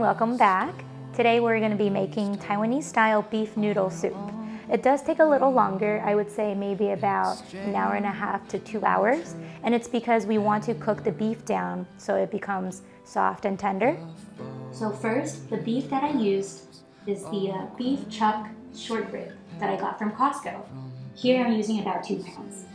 welcome back. Today we're going to be making Taiwanese style beef noodle soup. It does take a little longer, I would say maybe about an hour and a half to 2 hours, and it's because we want to cook the beef down so it becomes soft and tender. So first, the beef that I used is the beef chuck short rib that I got from Costco. Here I'm using about 2 pounds.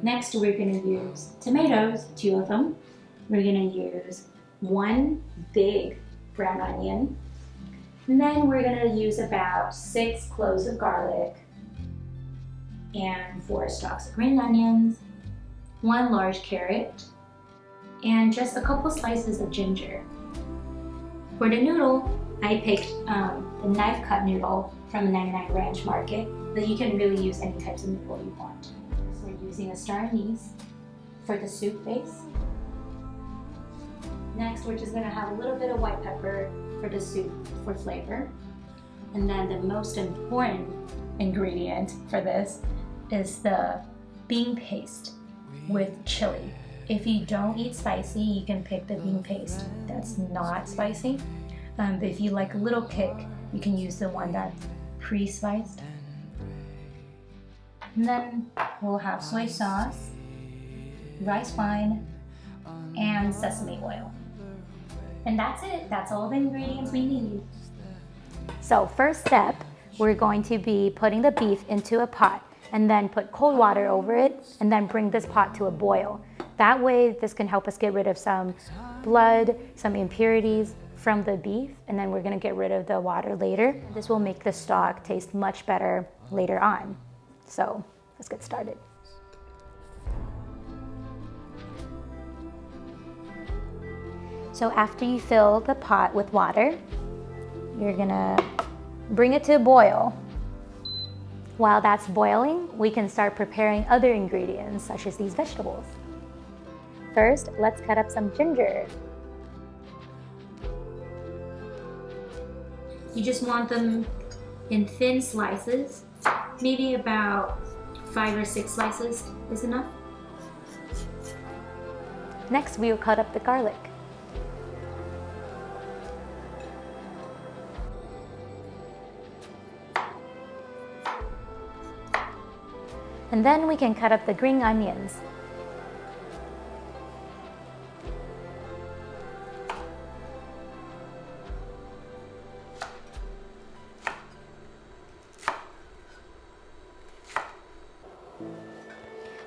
Next we're going to use tomatoes, 2 of them. We're going to use 1 big brown onion. And then we're going to use about 6 cloves of garlic and 4 stalks of green onions, 1 large carrot, and just a couple slices of ginger. For the noodle, I picked the knife cut noodle from the 99 Ranch Market, but you can really use any types of noodle you want. So we're using a star anise for the soup base. Next, we're just going to have a little bit of white pepper for the soup for flavor. And then the most important ingredient for this is the bean paste with chili. If you don't eat spicy, you can pick the bean paste that's not spicy. But if you like a little kick, you can use the one that's pre-spiced. And then we'll have soy sauce, rice wine, and sesame oil. And that's it. That's all the ingredients we need. So first step, we're going to be putting the beef into a pot and then put cold water over it and then bring this pot to a boil. That way, this can help us get rid of some blood, some impurities from the beef, and then we're gonna get rid of the water later. This will make the stock taste much better later on. So let's get started. So after you fill the pot with water, you're gonna bring it to a boil. While that's boiling, we can start preparing other ingredients, such as these vegetables. First, let's cut up some ginger. You just want them in thin slices, maybe about 5 or 6 slices is enough. Next, we will cut up the garlic. And then we can cut up the green onions.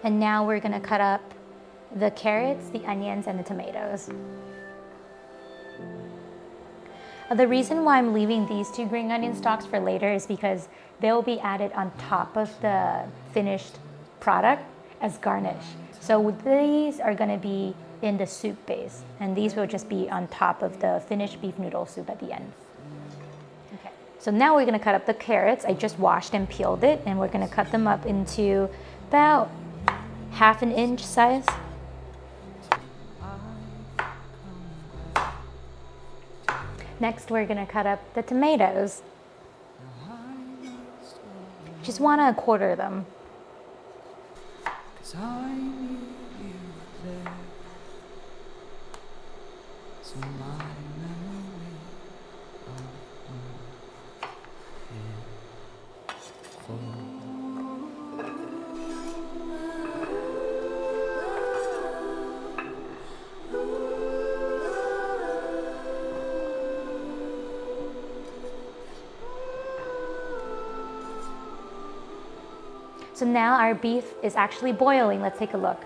And now we're gonna cut up the carrots, the onions, and the tomatoes. The reason why I'm leaving these 2 green onion stalks for later is because they'll be added on top of the finished product as garnish. So these are gonna be in the soup base, and these will just be on top of the finished beef noodle soup at the end. Okay. So now we're gonna cut up the carrots. I just washed and peeled it, and we're gonna cut them up into about 1/2 inch size. Next, we're gonna cut up the tomatoes. Just wanna quarter them. So now our beef is actually boiling. Let's take a look.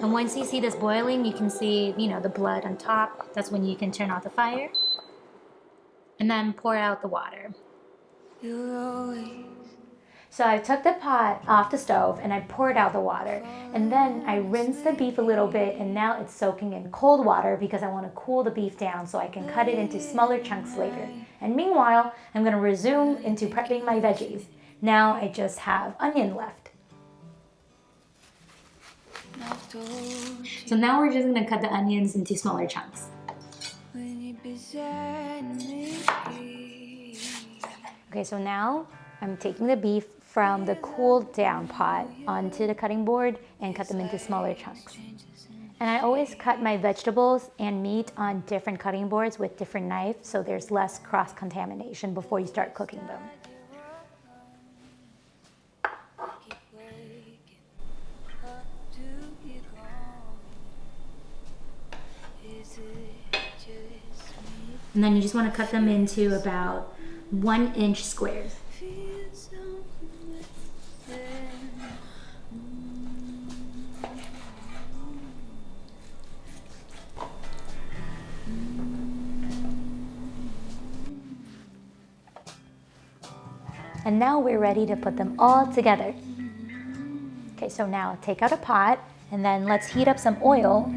And once you see this boiling, you can see, the blood on top. That's when you can turn off the fire. And then pour out the water. So I took the pot off the stove and I poured out the water. And then I rinsed the beef a little bit, and now it's soaking in cold water because I want to cool the beef down so I can cut it into smaller chunks later. And meanwhile, I'm gonna resume into prepping my veggies. Now I just have onion left. So now we're just gonna cut the onions into smaller chunks. Okay, so now I'm taking the beef from the cooled down pot onto the cutting board and cut them into smaller chunks. And I always cut my vegetables and meat on different cutting boards with different knives so there's less cross-contamination before you start cooking them. And then you just want to cut them into about 1-inch squares. And now we're ready to put them all together. Okay, so now take out a pot and then let's heat up some oil.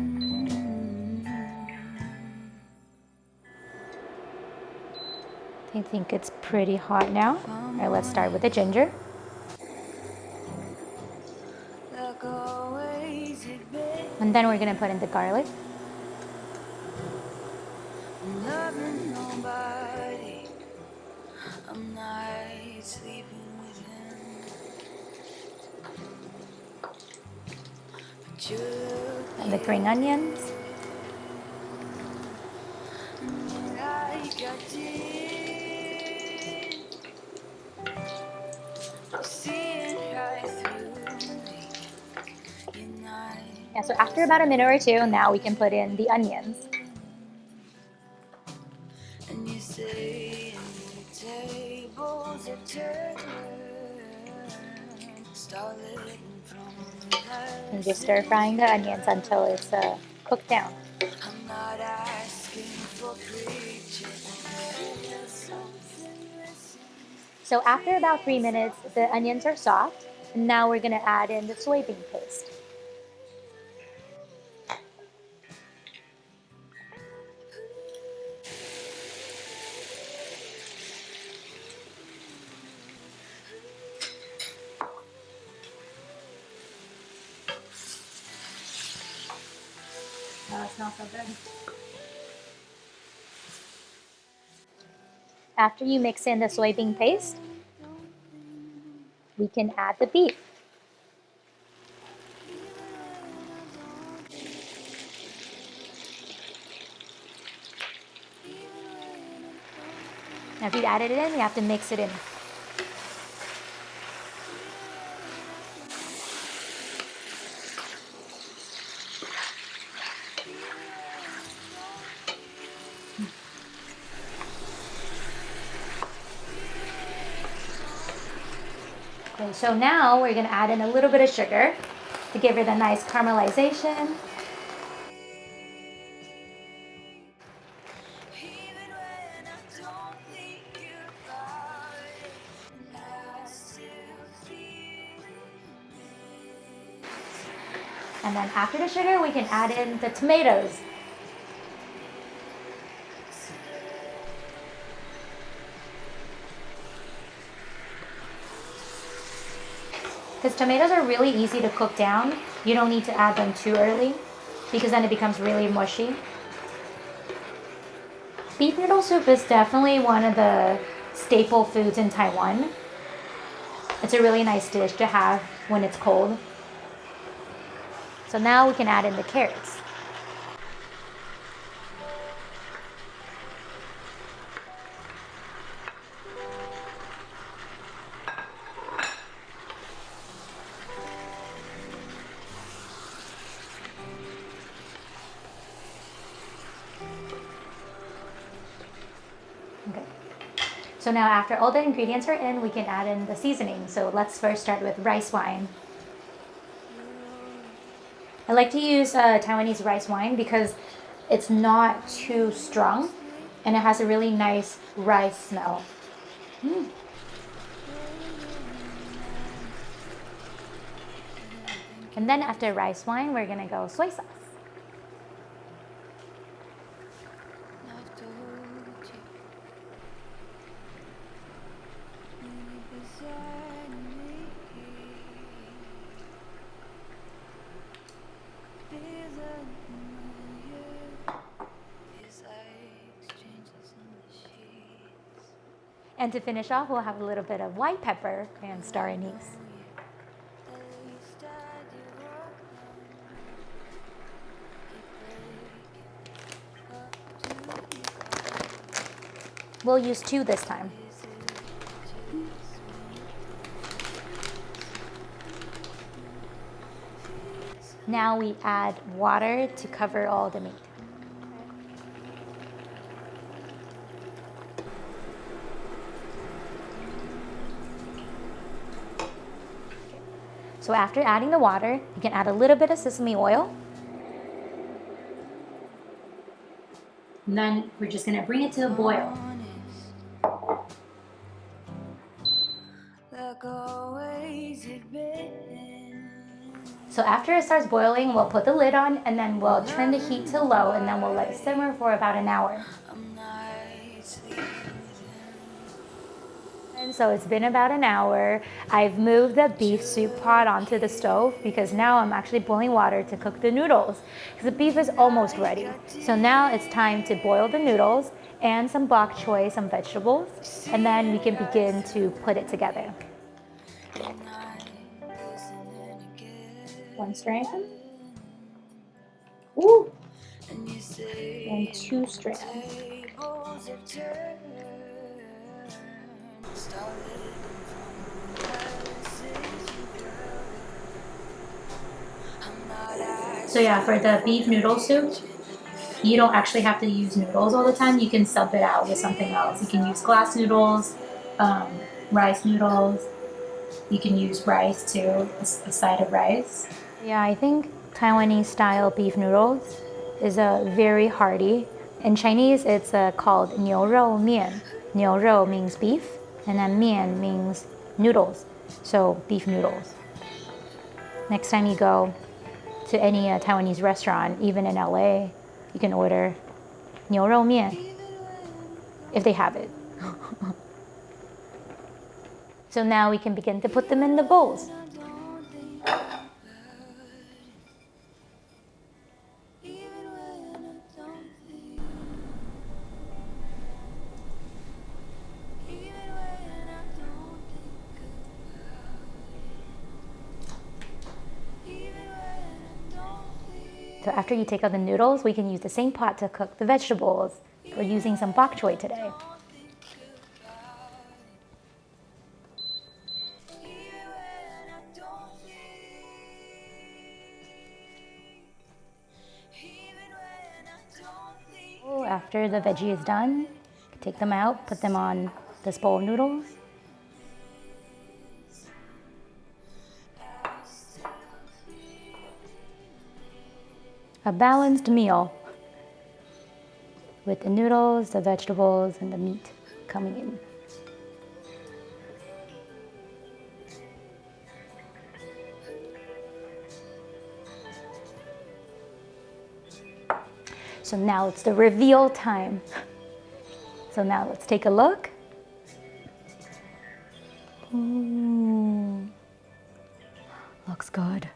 I think it's pretty hot now. All right, let's start with the ginger. And then we're gonna put in the garlic. And the green onions. Yeah, so after about a minute or two, now we can put in the onions. And just stir frying the onions until it's cooked down. So after about 3 minutes, the onions are soft. And now we're gonna add in the soybean paste. Oh, it smells so good. After you mix in the soybean paste, we can add the beef. Now if you've added it in, you have to mix it in. Okay, so now we're gonna add in a little bit of sugar to give it a nice caramelization. And then after the sugar, we can add in the tomatoes. Because tomatoes are really easy to cook down. You don't need to add them too early because then it becomes really mushy. Beef noodle soup is definitely one of the staple foods in Taiwan. It's a really nice dish to have when it's cold. So now we can add in the carrots. Okay. So now after all the ingredients are in, we can add in the seasoning. So let's first start with rice wine. I like to use Taiwanese rice wine because it's not too strong and it has a really nice rice smell. And then after rice wine, we're gonna go soy sauce. And to finish off, we'll have a little bit of white pepper and star anise. We'll use 2 this time. Now we add water to cover all the meat. So after adding the water, you can add a little bit of sesame oil. And then we're just gonna bring it to a boil. So after it starts boiling, we'll put the lid on and then we'll turn the heat to low and then we'll let it simmer for about an hour. And so it's been about an hour. I've moved the beef soup pot onto the stove because now I'm actually boiling water to cook the noodles because the beef is almost ready. So now it's time to boil the noodles and some bok choy, some vegetables, and then we can begin to put it together. 1 strand. Ooh. And 2 strands. So yeah, for the beef noodle soup, you don't actually have to use noodles all the time. You can sub it out with something else. You can use glass noodles, rice noodles. You can use rice too, a side of rice. Yeah, I think Taiwanese style beef noodles is very hearty. In Chinese, it's called 牛肉面. 牛肉 means beef, and then 面 means noodles. So beef noodles. Next time you go to any Taiwanese restaurant, even in LA, you can order 牛肉面if they have it. So now we can begin to put them in the bowls. So after you take out the noodles, we can use the same pot to cook the vegetables. We're using some bok choy today. After the veggie is done, take them out, put them on this bowl of noodles. A balanced meal with the noodles, the vegetables, and the meat coming in. So now it's the reveal time. So now let's take a look. Ooh, looks good.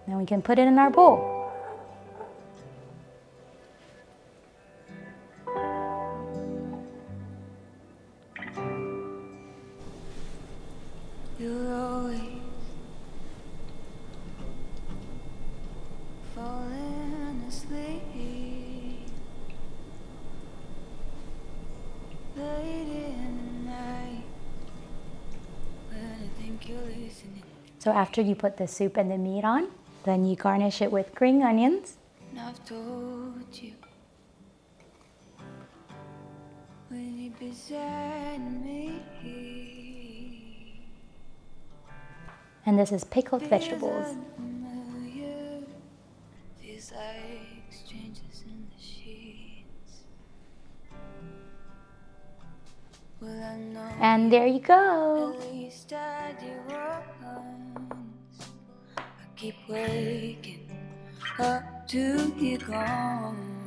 Now we can put it in our bowl. You'll always falling asleep late in the night when I think you're listening. So after you put the soup and the meat on, then you garnish it with green onions. And I've told you when you're beside me. And this is pickled vegetables. Feels like strangers in the sheets. Well, I know And there you go. at least I did once. I keep waking up to you gone.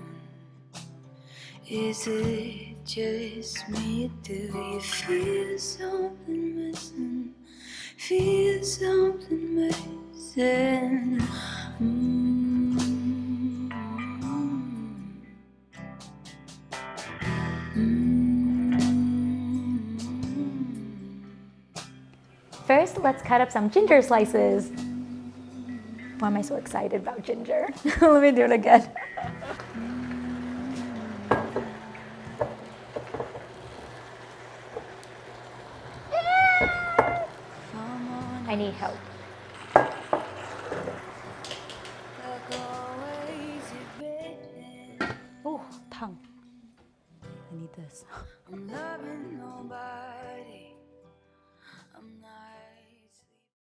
Is it just me or do you feel something missing? Feel something missing. First, let's cut up some ginger slices. Why am I so excited about ginger? Let me do it again. I need help. Oh, tongue. I need this. I'm loving nobody